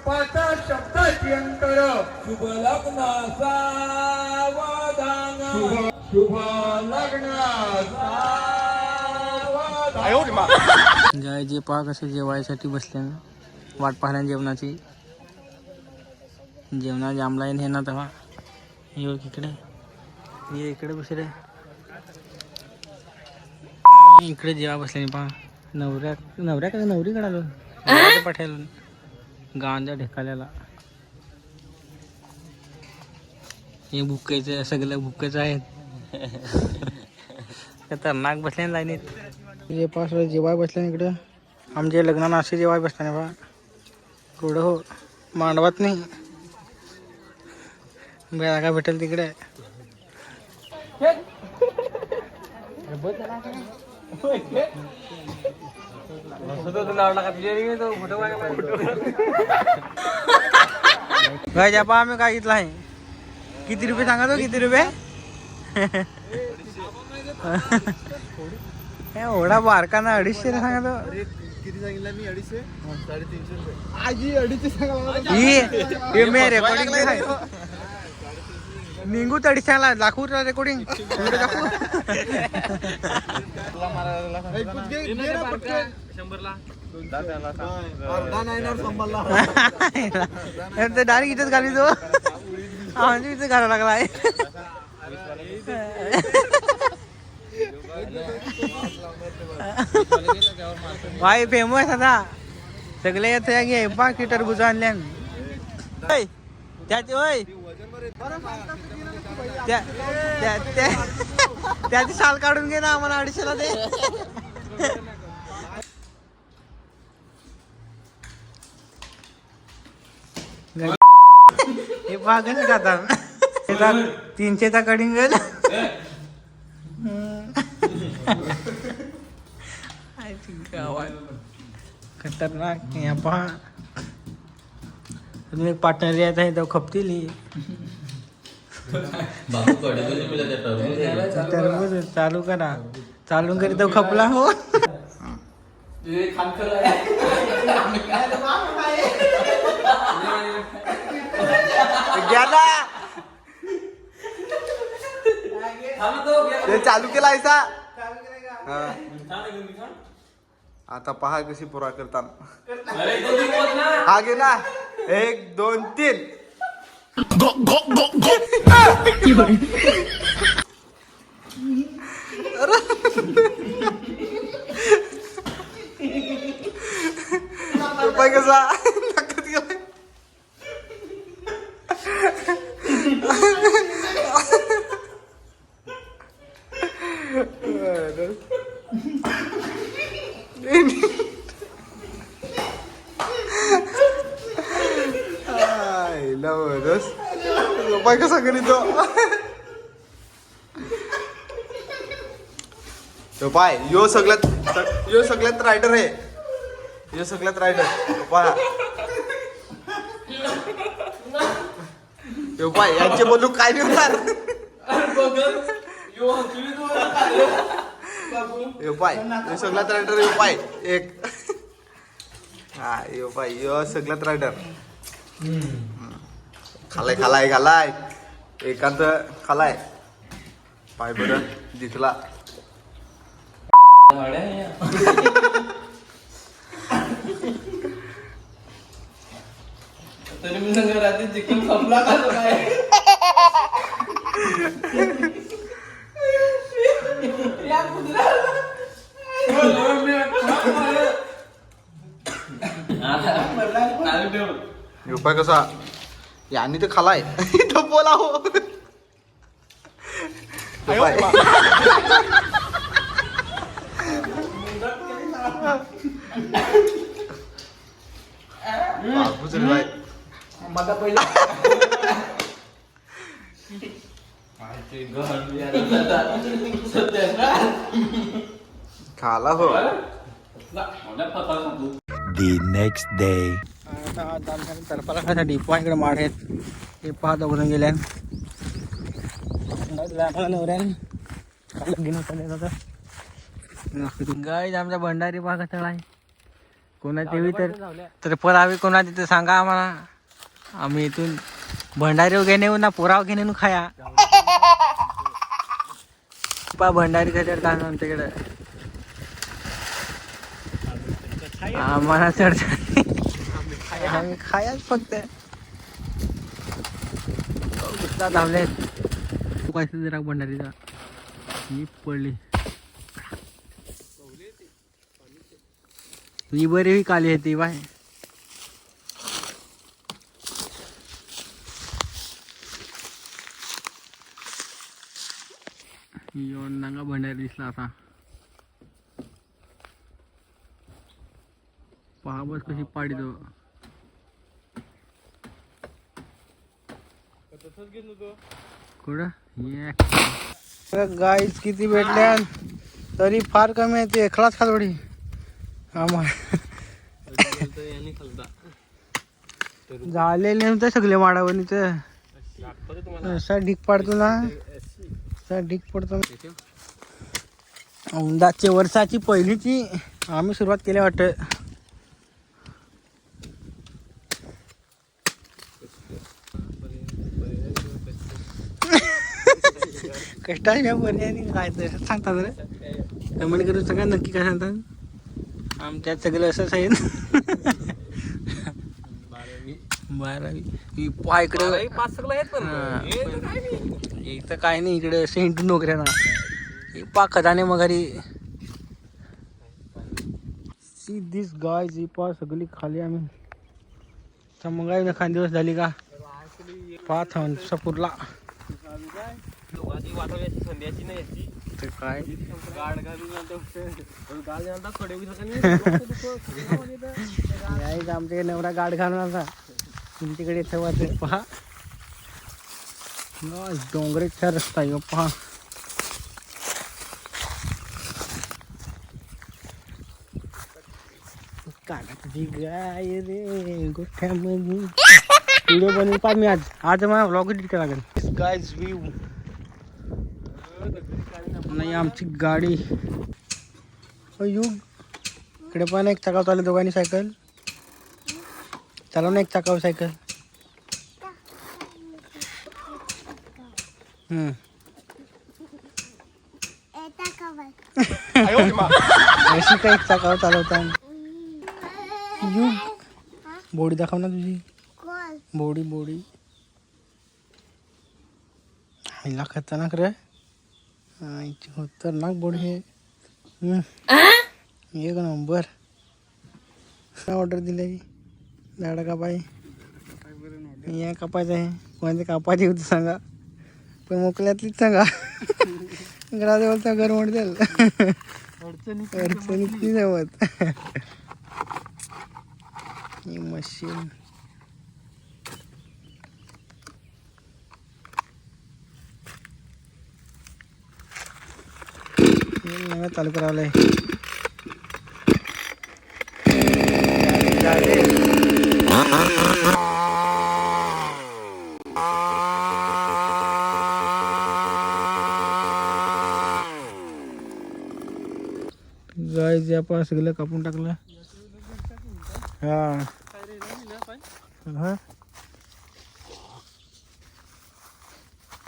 बाप्पाचा शब्दाची अंतर शुभ लग्न सावधान शुभ लग्न जय जे पहा कसे जेवायसाठी बसले ना, वाट पाहण्या जेवणाची. जेवणा जामलाईन हे ना तेव्हा ये इकडे, ये इकडे बसले, इकडे जेवा बसले पहा. नवऱ्या का नवरी कडालो पाठवलं गांजा ढेकाल्याला. हे भुक्केचं सगळं भुक्केचं आहेत. खतरनाक बसले लाईनीत. हे पास जेवाय बसले इकडे. आमच्या लग्नाला असे जेवाय बसले बा थोडं हो मांडवात नाही बेळा काय भेटेल तिकडे. काय जापा आम्ही काय घेतला आहे. किती रुपये सांगा तो, किती रुपये. एवढा बारकाना 250 सांगा तो. किती सांगितलं मी? 250 350 रुपये. आजी 250 सांगा. हे मी रेकॉर्डिंग निघू तडी सांगला दाखवू रेकॉर्डिंग दाखवू. डायरेक्ट इथेच घाली तो. म्हणजे इथे घाला लागला आहे. भाई फेमस आता सगळे येते घे बाकी टरबूज आणल्या त्याची. होय त्याची साल काढून घे ना आम्हाला 250ला दे. हे पागल खातात 300चा कडिंग गेला. खतरनाक. यहाँ पहा तुम्ही एक पार्टनर येत आहे तो खपतील. टरबूज चालू करा, चालून करी तो खपला हो. गेला चालू केला ऐसा. आता पहा कशी पुरा करताना. हा गे ना 1 2 3. रुपये कसा लागत गेला. रुपये कसा करी तो पाय. यो सगळ्यात रायडर आहे. यो सगळ्यात रायडर पहा. यो पाय यांचे बोलू काय नाही होणार. यो पाय यो सगळ्यात रायडर. यो पाय एक हा यो पाय यो सगळ्यात रायडर. खालाय एकांत खालाय पाय बरं दिसला. तरी मी सांगा रात्री चिकन संपला का तो काय. रुपये कसा यांनी तर खालाय तो बोला हो. माझा पहिला खाला हो. The next day. तडपाला डिपो इकडे माड आहेत. ते पाहत बघून गेल्या नवऱ्याने गाय आमचा भंडारी पाहा कसा आहे. कोणाची हवी तर पळावी कोणाची तर सांगा आम्हाला. आम्ही इथून भंडारी घेणे येऊ ना पोराव घेणे येऊ खाया. भंडारी खात्यात का आमच्याकडे आम्हाला चढ आम्ही खायाच फक्त धावले. पैसे जरा भंडारीचा मी पडली ही बरी काली आहे ती बाय. नांगा भंडारी दिसला आता. पहा बस कशी पाडी दो. गाईच किती भेटल्या तरी फार कमी आहे. ते एकलाच खालवडी झालेले नव्हते सगळे माडावणी. तर असा ढीक पाडतो ना असा ढीक पडतो. औंदाचे वर्षाची पहिलीची आम्ही सुरुवात केली वाटतं. कष्टाच्या पर्यायाने काय तर सांगतात रे. कमेंट करून सांगा नक्की काय सांगतात. आमच्यात सगळं असंच आहे. 12वी पा इकडं एक तर काय नाही इकडे सेंटू नोकऱ्या ना पा खदाने मगारी. सी दिस गाय जी पा सगळी खाली आम्ही मगाई खान दिवस झाली का पाच सपूरला काय आमच्याकडे नवरा गाड घालून आता तुमच्याकडे ठेवायचं. पहा डोंगरेचा रस्ता आहे पहा. काढा तुझी गाय रे गोठ्यामध्ये व्हिडिओ बनवून पहा. मी आज मला व्लॉग एडिट करावं लागेल. गाईज व्ह्यू नाही आमची गाडी यू इकडे पण एक चाकाव चालू दोघांनी सायकल चालव ना. एक चाकाव सायकल अशी काय एक चाकावर चालवता. यू बोडी दाखव ना तुझी. बोडी बोडी हिला खतरनाक रे. खतरनाक बोडी हे. एक नंबर ऑर्डर दिली झाडं कापाय. या कापायचं आहे कोणते कापायचे होते सांगा पण मोकल्यातलीच सांगा. घराजवळचा घर मोडतील अडचणीत ती जमत. ही मशीन चालू करावलंय. गाईज आपण सगळं कापून टाकलं. हा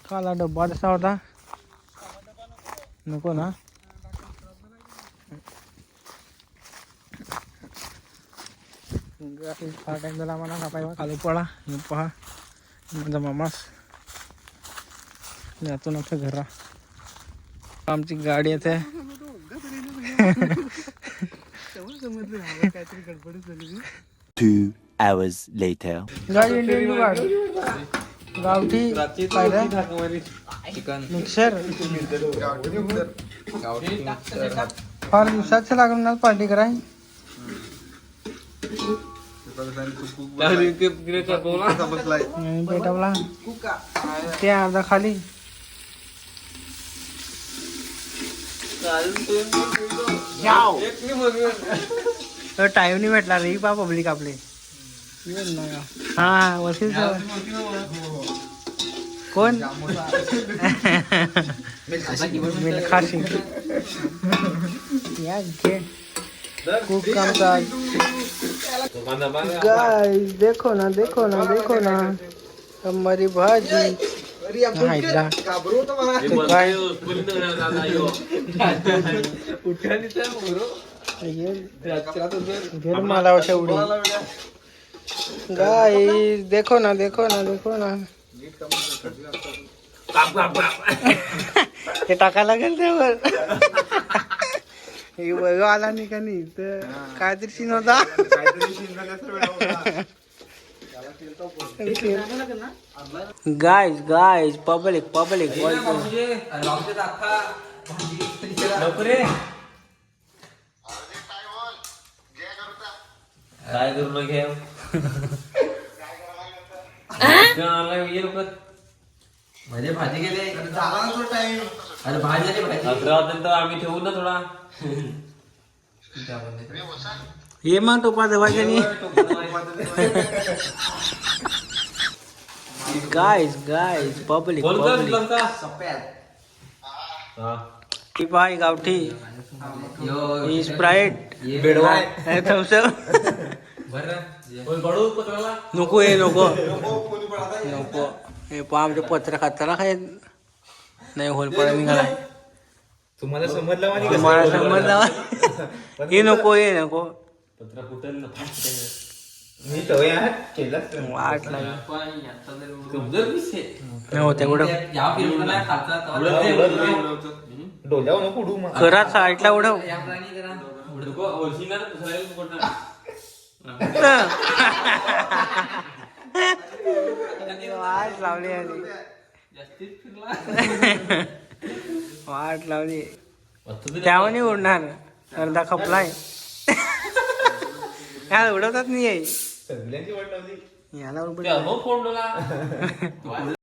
काला डब्बा तसा होता नको ना. फार टाइम झाला आम्हाला कापाय खाली पडा. पहा माझा मामास जातो ना घरा. आमची गाडी येते. Two hours later. गावठी मिक्सर फार दिवसाच लागणार पार्टी कराय. पेटवला ते अर्धा खाली टाइम नाही भेटला रे बा पब्लिक आपले. हा वसील कोण मिल्खा सिंग या घे खूप काम गाइस देखो ना देखो ना देखो ना हमारी भाजी हायला. ते काय घेर मला अशा उडी. गाइस देखो ना देखो ना देखो ना ते टाकायला लागेल त्यावर. हे वयो आला नाही का नाही तर काहीतरी सीन होता. गाइस गाइस पब्लिक पब्लिक काय करू नये म्हणजे भाजी गेले अरे भाजी आम्ही ठेवू ना थोडा ये मग टोपा दवायचा नाही. गाइस गाइस पब्लिक पब्लिक ही पाय गावठी ही स्प्राइट बेडवा नको हे नको नको हे पा आमच्या पत्र खाताना काय नाही होल पडा निघाला. तुम्हाला समजलं तुम्हाला समजला हे नको हे नको पत्र फुटेल ना मी तवय केलाच वाट लागली डोल्यावर होत्या कुठं नको उडू मग घरात साईडला उडव. वाट लावली आणि वाट लावली त्यावर उडणार अर्धा खपलाय. याला उडवतात नाही सगळ्यांची वाट लावली याला उडव. फोन